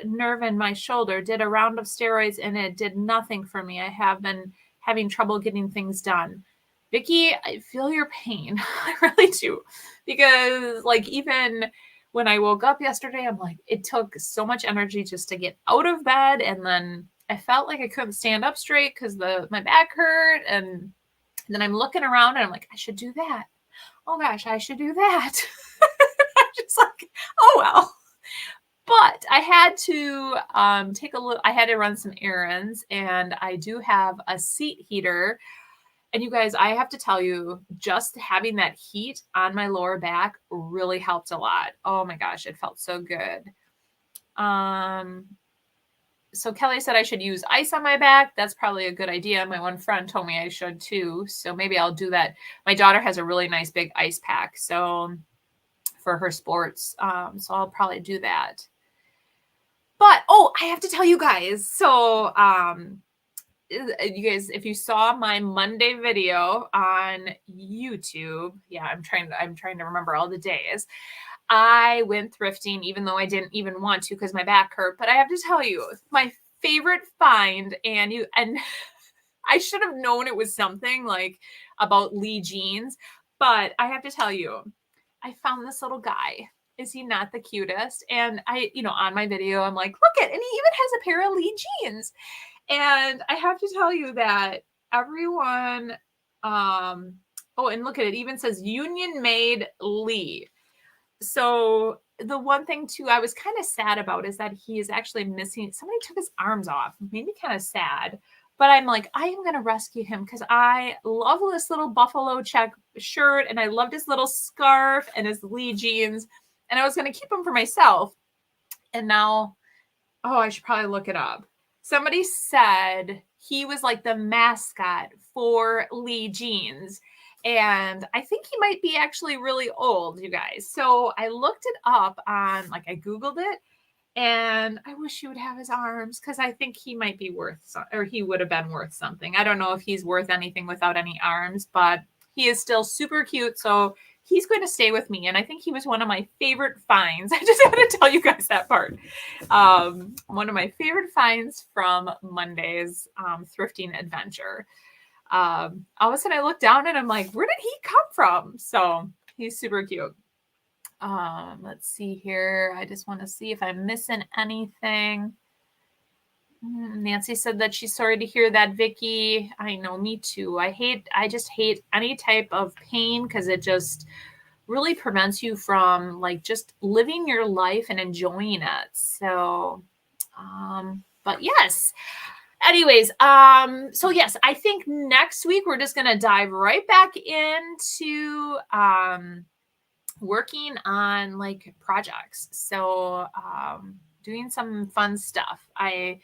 nerve in my shoulder. Did a round of steroids and it did nothing for me. I have been having trouble getting things done. Vicky, I feel your pain. I really do. Because like even when I woke up yesterday, I'm like, it took so much energy just to get out of bed. And then I felt like I couldn't stand up straight because my back hurt. And then I'm looking around and I'm like, I should do that. Oh gosh, I should do that. I'm just like, oh well. But I had to take a look. I had to run some errands, and I do have a seat heater. And you guys, I have to tell you, just having that heat on my lower back really helped a lot. Oh my gosh, it felt so good. So Kelly said I should use ice on my back. That's probably a good idea. My one friend told me I should too. So maybe I'll do that. My daughter has a really nice big ice pack. So for her sports. So I'll probably do that. But I have to tell you guys. So you guys, if you saw my Monday video on YouTube, yeah, I'm trying to remember all the days. I went thrifting, even though I didn't even want to because my back hurt. But I have to tell you, my favorite find, and I should have known it was something like about Lee jeans, but I have to tell you, I found this little guy. Is he not the cutest? And on my video, I'm like, look and he even has a pair of Lee jeans. And I have to tell you that everyone, and look at it, even says Union Made Lee. So the one thing too I was kind of sad about is that he is actually missing. Somebody took his arms off. Made me kind of sad. But I'm like, I am going to rescue him because I love this little buffalo check shirt and I loved his little scarf and his Lee jeans. And I was going to keep him for myself. And now, I should probably look it up. Somebody said he was like the mascot for Lee jeans. And I think he might be actually really old, you guys. So I looked it up on, I Googled it. And I wish he would have his arms because I think he might be he would have been worth something. I don't know if he's worth anything without any arms, but he is still super cute. So he's going to stay with me. And I think he was one of my favorite finds. I just had to tell you guys that part. One of my favorite finds from Monday's thrifting adventure. All of a sudden I look down and I'm like, where did he come from? So he's super cute. Let's see here. I just want to see if I'm missing anything. Nancy said that she's sorry to hear that, Vicky. I know, me too. I just hate any type of pain because it just really prevents you from just living your life and enjoying it. So, but yes. Anyways, so yes, I think next week we're just going to dive right back into, working on projects. So doing some fun stuff. I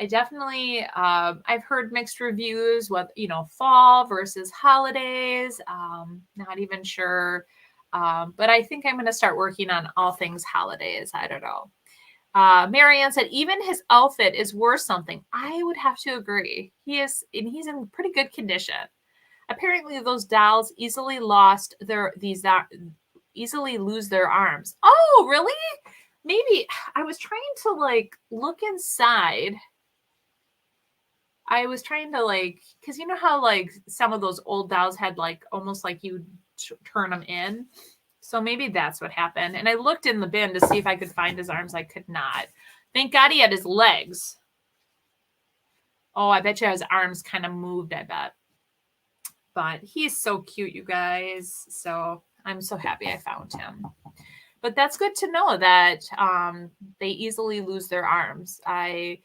definitely I've heard mixed reviews with fall versus holidays. Not even sure. But I think I'm going to start working on all things holidays. I don't know. Marianne said even his outfit is worth something. I would have to agree. He's in pretty good condition. Apparently those dolls easily lose their arms. Oh, really? Maybe I was trying to look inside. I was trying to because you know how some of those old dolls had almost you turn them in. So maybe that's what happened. And I looked in the bin to see if I could find his arms. I could not. Thank God he had his legs. Oh, I bet you his arms kind of moved, I bet. But he's so cute, you guys. So I'm so happy I found him. But that's good to know that they easily lose their arms. I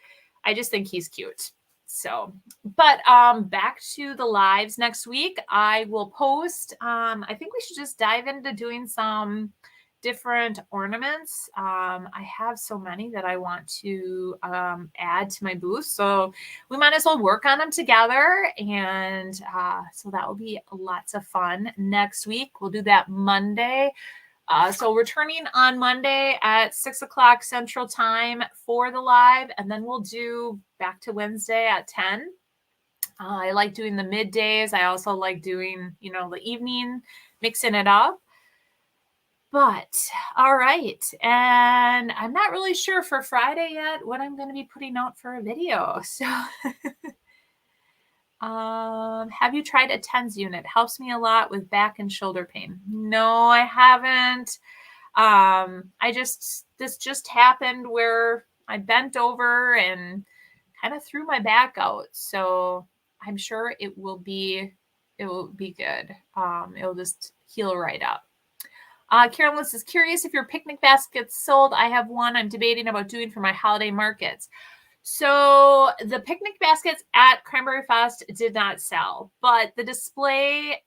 just think he's cute. So, but back to the lives next week. I will post. I think we should just dive into doing some different ornaments. I have so many that I want to add to my booth. So we might as well work on them together. And so that will be lots of fun next week. We'll do that Monday. So returning on Monday at 6:00 Central Time for the live, and then we'll do back to Wednesday at 10. I like doing the middays. I also like doing, the evening, mixing it up. But all right. And I'm not really sure for Friday yet what I'm going to be putting out for a video. So have you tried a TENS unit? Helps me a lot with back and shoulder pain. No, I haven't. This just happened where I bent over and kind of threw my back out. So I'm sure it will be good. It'll just heal right up. Carolyn is curious if your picnic baskets sold. I have one I'm debating about doing for my holiday markets. So the picnic baskets at Cranberry Fest did not sell, but the display,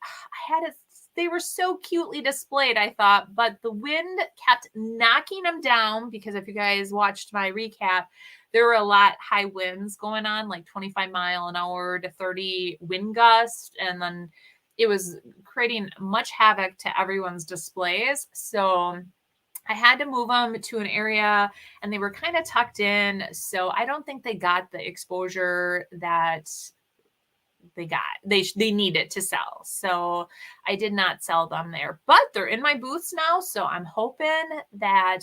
they were so cutely displayed, I thought, but the wind kept knocking them down because if you guys watched my recap, there were a lot high winds going on, like 25-mile-an-hour to 30 wind gusts, and then it was creating much havoc to everyone's displays. So I had to move them to an area and they were kind of tucked in. So I don't think they got the exposure that they needed to sell. So I did not sell them there, but they're in my booths now. So I'm hoping that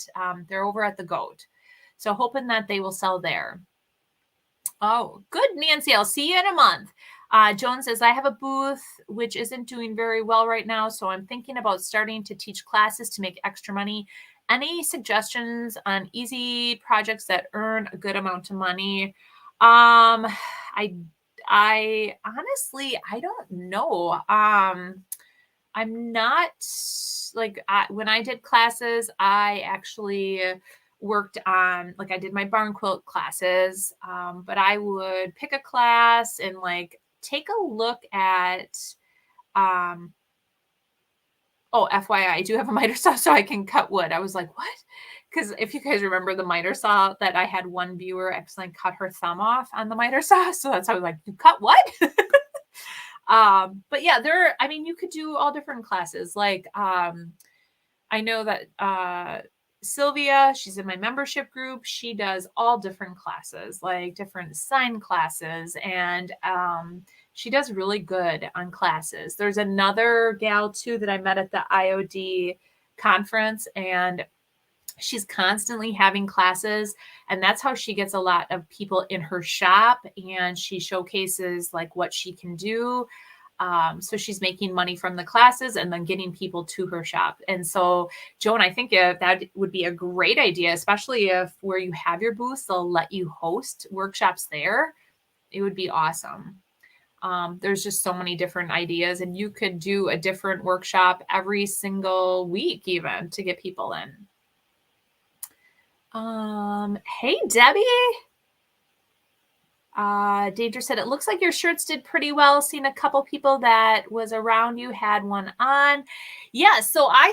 they're over at the Goat. So hoping that they will sell there. Oh, good, Nancy. I'll see you in a month. Joan says, I have a booth which isn't doing very well right now, so I'm thinking about starting to teach classes to make extra money. Any suggestions on easy projects that earn a good amount of money? I honestly, I don't know. I'm not like when I did classes, I actually worked on, like I did my barn quilt classes, but I would pick a class and like take a look at, oh, FYI, I do have a miter saw so I can cut wood. I was like, what? Because if you guys remember the miter saw that I had one viewer accidentally cut her thumb off on the miter saw. So that's how I was like, you cut what? But yeah, I mean, you could do all different classes. Like, I know that, Sylvia, she's in my membership group. She does all different classes, like different sign classes. And, she does really good on classes. There's another gal too that I met at the IOD conference, and she's constantly having classes, and that's how she gets a lot of people in her shop, and she showcases like what she can do. So she's making money from the classes and then getting people to her shop. And so, Joan, I think that would be a great idea, especially if where you have your booths, they'll let you host workshops there. It would be awesome. There's just so many different ideas, and you could do a different workshop every single week even to get people in. Hey, Debbie. Deidre said, it looks like your shirts did pretty well. Seen a couple people that was around you had one on. Yeah, so I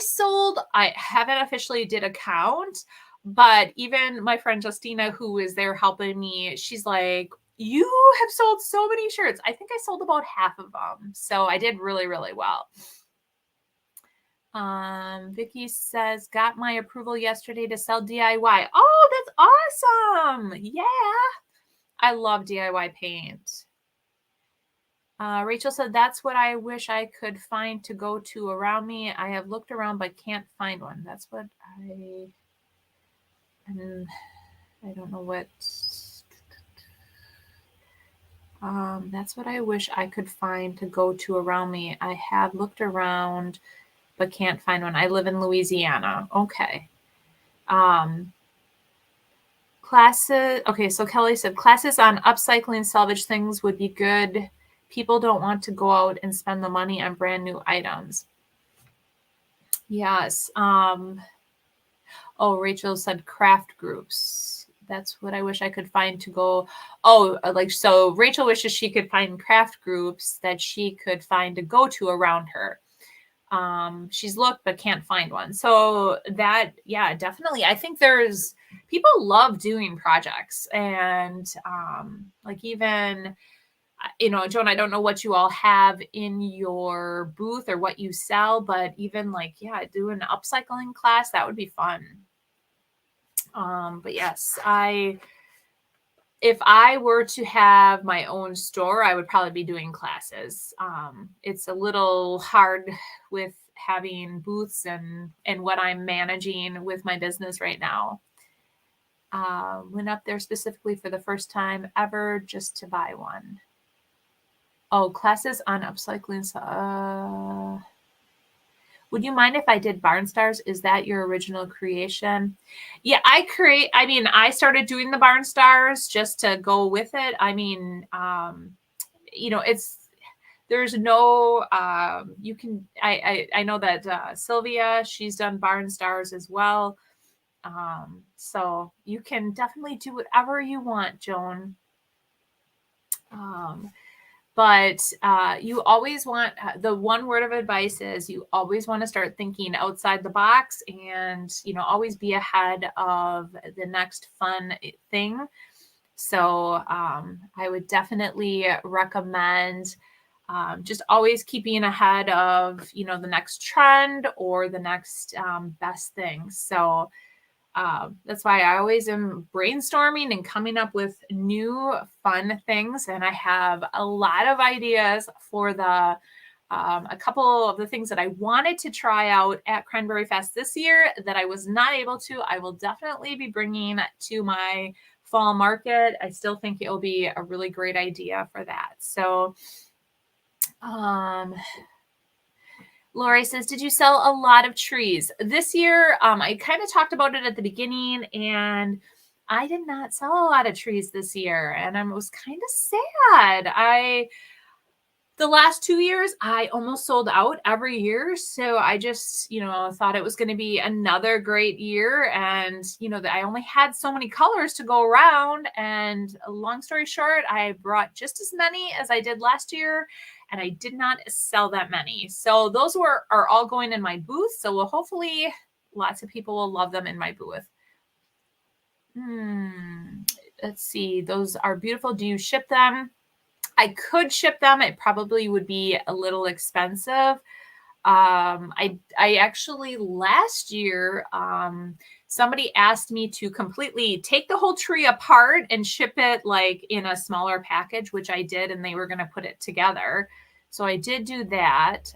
haven't officially did a count, but even my friend Justina, who is there helping me, she's like, you have sold so many shirts. I think I sold about half of them. So I did really, really well. Vicky says, got my approval yesterday to sell DIY. Oh, that's awesome. Yeah. I love DIY paint. Rachel said, that's what I wish I could find to go to around me. I have looked around but can't find one. That's what I don't know what. That's what I wish I could find to go to around me. I have looked around but can't find one. I live in Louisiana. Okay. Classes. Okay, so Kelly said classes on upcycling salvage things would be good. People don't want to go out and spend the money on brand new items. Yes. Oh, Rachel said craft groups. That's what I wish I could find to go. Oh, like, so Rachel wishes she could find craft groups that she could find to go to around her. She's looked but can't find one. So that, yeah, definitely. I think people love doing projects, and like even, Joan, I don't know what you all have in your booth or what you sell, but even like, yeah, do an upcycling class, that would be fun. But yes, if I were to have my own store, I would probably be doing classes. It's a little hard with having booths and what I'm managing with my business right now. Went up there specifically for the first time ever just to buy one. Oh, classes on upcycling. Would you mind if I did barn stars? Is that your original creation? Yeah, I started doing the barn stars just to go with it. I mean, there's no, you can, I know that Sylvia, she's done barn stars as well. So you can definitely do whatever you want, Joan. But you always want, the one word of advice is you always want to start thinking outside the box and, always be ahead of the next fun thing. So I would definitely recommend just always keeping ahead of, the next trend or the next best thing. So that's why I always am brainstorming and coming up with new fun things. And I have a lot of ideas for a couple of the things that I wanted to try out at Cranberry Fest this year that I was not able to. I will definitely be bringing to my fall market. I still think it will be a really great idea for that. So, Lori says, did you sell a lot of trees this year? I kind of talked about it at the beginning, and I did not sell a lot of trees this year, and I was kind of sad. The last 2 years, I almost sold out every year. So I just, thought it was going to be another great year. And, that I only had so many colors to go around. And long story short, I brought just as many as I did last year. And I did not sell that many. So those are all going in my booth. So hopefully lots of people will love them in my booth. Let's see. Those are beautiful. Do you ship them? I could ship them. It probably would be a little expensive. I actually last year, somebody asked me to completely take the whole tree apart and ship it like in a smaller package, which I did, and they were going to put it together. So I did do that.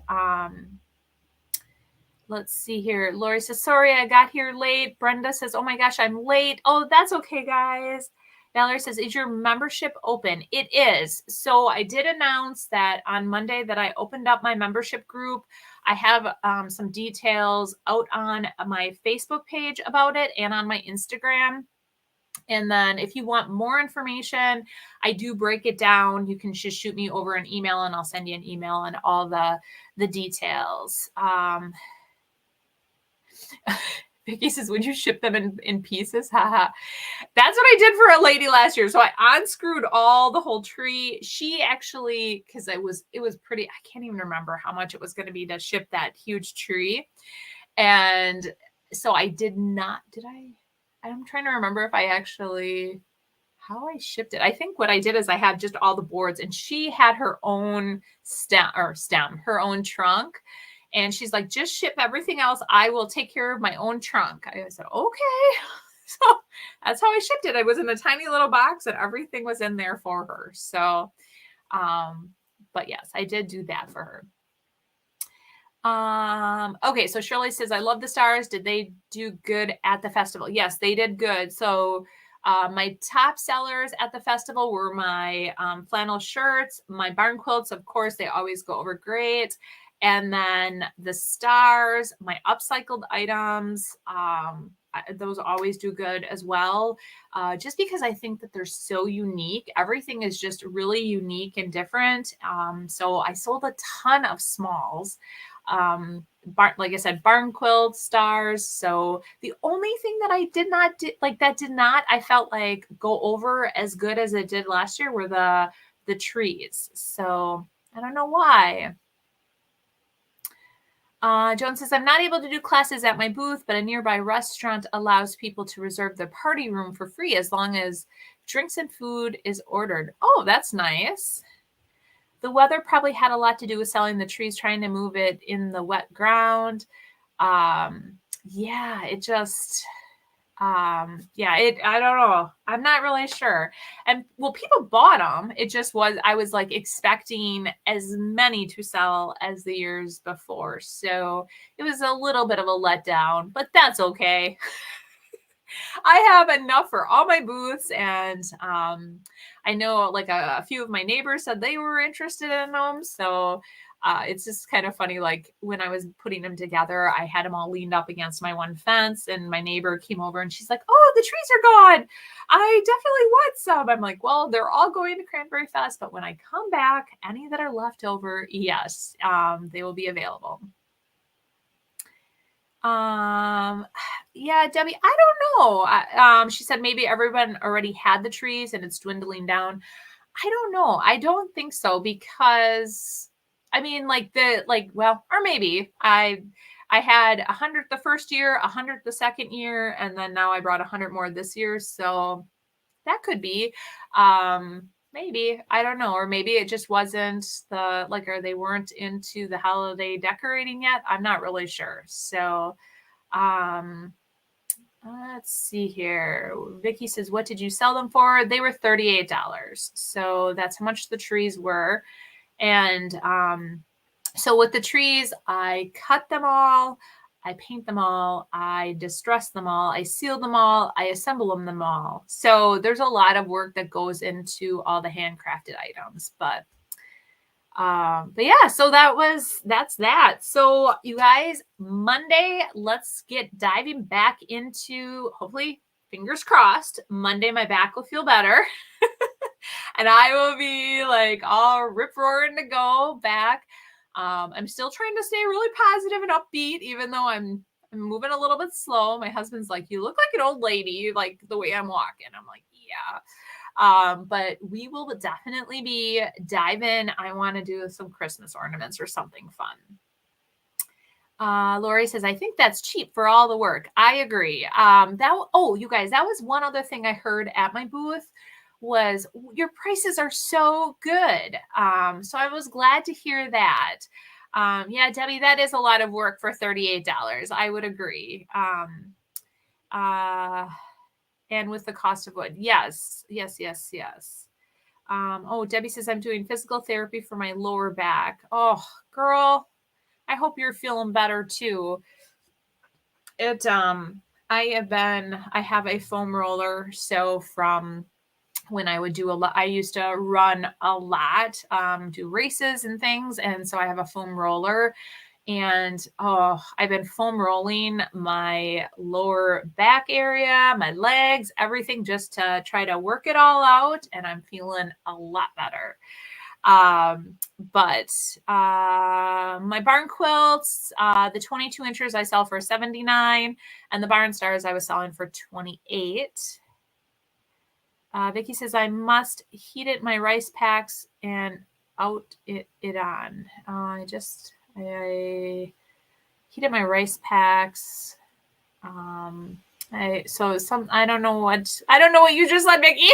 Let's see here. Lori says, sorry, I got here late. Brenda says, oh my gosh, I'm late. Oh, that's okay, guys. Valerie says, is your membership open? It is. So I did announce that on Monday that I opened up my membership group. I have some details out on my Facebook page about it and on my Instagram. And then if you want more information, I do break it down. You can just shoot me over an email and I'll send you an email and all the details. Vicky says, would you ship them in pieces? Haha. That's what I did for a lady last year. So I unscrewed the whole tree. She actually, because it was pretty, I can't even remember how much it was going to be to ship that huge tree. And so I did not, I'm trying to remember if I actually, how I shipped it. I think what I did is I had just all the boards, and she had her own stem, her own trunk. And she's like, just ship everything else. I will take care of my own trunk. I said, okay. So that's how I shipped it. I was in a tiny little box and everything was in there for her. So, but yes, I did do that for her. Okay. So Shirley says, I love the stars. Did they do good at the festival? Yes, they did good. So, my top sellers at the festival were my flannel shirts, my barn quilts. Of course, they always go over great. And then the stars, my upcycled items, those always do good as well. Just because I think that they're so unique. Everything is just really unique and different. So I sold a ton of smalls. Like I said, barn quilt stars. So the only thing that I did not I felt like go over as good as it did last year were the trees. So I don't know why. Joan says, I'm not able to do classes at my booth, but a nearby restaurant allows people to reserve their party room for free as long as drinks and food is ordered. Oh, that's nice. The weather probably had a lot to do with selling the trees, trying to move it in the wet ground. Yeah, it just... I don't know. I'm not really sure. And well, people bought them. It just was, I was like expecting as many to sell as the years before. So it was a little bit of a letdown, but that's okay. I have enough for all my booths, and I know like a few of my neighbors said they were interested in them, so it's just kind of funny. Like when I was putting them together, I had them all leaned up against my one fence, and my neighbor came over and she's like, "Oh, the trees are gone. I definitely want some." I'm like, "Well, they're all going to Cranberry Fest, but when I come back, any that are left over, yes, they will be available." Yeah, Debbie, I don't know. She said maybe everyone already had the trees and it's dwindling down. I don't know. I don't think so because I mean, well, or maybe I had 100 the first year, 100 the second year, and then now I brought 100 more this year. So that could be. Maybe I don't know, or maybe it just wasn't or they weren't into the holiday decorating yet. I'm not really sure. So um, let's see here. Vicky says, "What did you sell them for?" They were $38. So that's how much the trees were. And so with the trees, I cut them all, I paint them all, I distress them all, I seal them all, I assemble them all. So there's a lot of work that goes into all the handcrafted items, but yeah, so that's that. So you guys, Monday, let's get diving back into, hopefully, fingers crossed, Monday my back will feel better. And I will be like all rip roaring to go back. I'm still trying to stay really positive and upbeat, even though I'm moving a little bit slow. My husband's like, "You look like an old lady, like the way I'm walking." I'm like, "Yeah." But we will definitely be diving. I want to do some Christmas ornaments or something fun. Lori says, "I think that's cheap for all the work." I agree. You guys, that was one other thing I heard at my booth was your prices are so good. So I was glad to hear that. Yeah, Debbie, that is a lot of work for $38. I would agree. And with the cost of wood. Yes. Debbie says, "I'm doing physical therapy for my lower back." Oh, girl, I hope you're feeling better too. I have a foam roller. So from when I would do I used to run a lot, do races and things. And so I have a foam roller. And I've been foam rolling my lower back area, my legs, everything just to try to work it all out. And I'm feeling a lot better. But my barn quilts, the 22 inches I sell for $79, and the barn stars I was selling for $28. Vicky says, "I must heat it my rice packs and out it on." I heated my rice packs. I don't know what you just said, Vicky.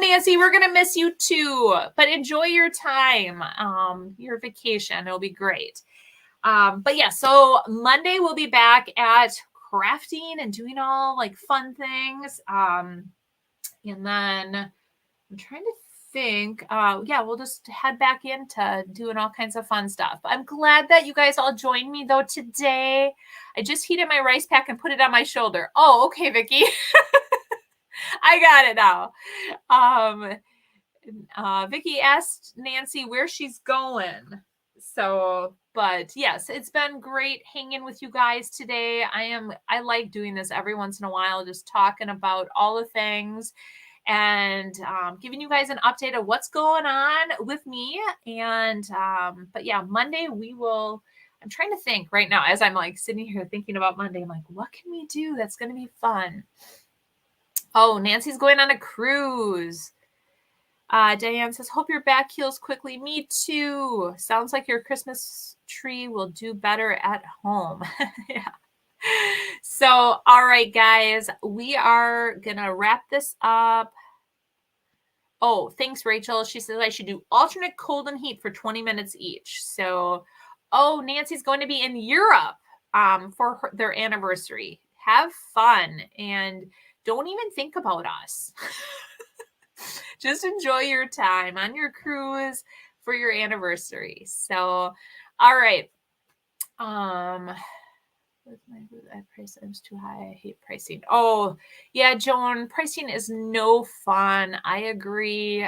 Nancy, we're gonna miss you too, but enjoy your time, your vacation. It'll be great. But yeah, so Monday we'll be back at crafting and doing all like fun things. And then I'm trying to think, we'll just head back into doing all kinds of fun stuff. I'm glad that you guys all joined me though today. I just heated my rice pack and put it on my shoulder. Oh, okay, Vicky. I got it now. Vicky asked Nancy where she's going. So, but yes, it's been great hanging with you guys today. I like doing this every once in a while, just talking about all the things and giving you guys an update of what's going on with me. And, but yeah, Monday I'm trying to think right now as I'm like sitting here thinking about Monday. I'm like, what can we do that's going to be fun? Oh, Nancy's going on a cruise. Diane says, "Hope your back heals quickly." Me too. Sounds like your Christmas tree will do better at home. Yeah. So, all right, guys, we are going to wrap this up. Oh, thanks, Rachel. She says I should do alternate cold and heat for 20 minutes each. So, Nancy's going to be in Europe for their anniversary. Have fun and don't even think about us. Just enjoy your time on your cruise for your anniversary. So, all right. I price items too high. I hate pricing. Oh, yeah, Joan, pricing is no fun. I agree.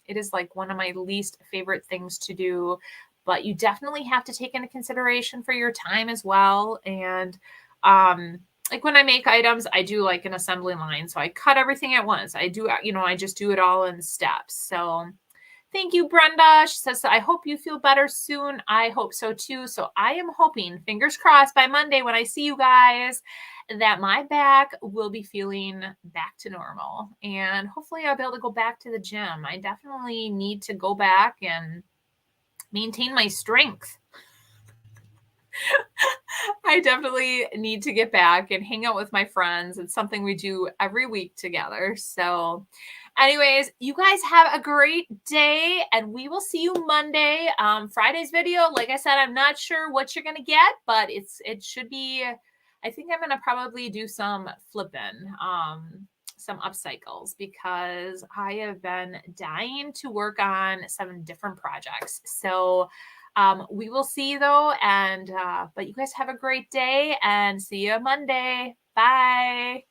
It is like one of my least favorite things to do, but you definitely have to take into consideration for your time as well. And like when I make items, I do like an assembly line. So I cut everything at once. I do, I just do it all in steps. So thank you, Brenda. She says, I hope you feel better soon. I hope so too. So I am hoping, fingers crossed, by Monday when I see you guys, that my back will be feeling back to normal. And hopefully I'll be able to go back to the gym. I definitely need to go back and maintain my strength. I definitely need to get back and hang out with my friends. It's something we do every week together. So, anyways, you guys have a great day and we will see you Monday. Friday's video, like I said, I'm not sure what you're gonna get, but it should be. I think I'm gonna probably do some flipping, some upcycles because I have been dying to work on some different projects. So we will see though. And, but you guys have a great day and see you Monday. Bye.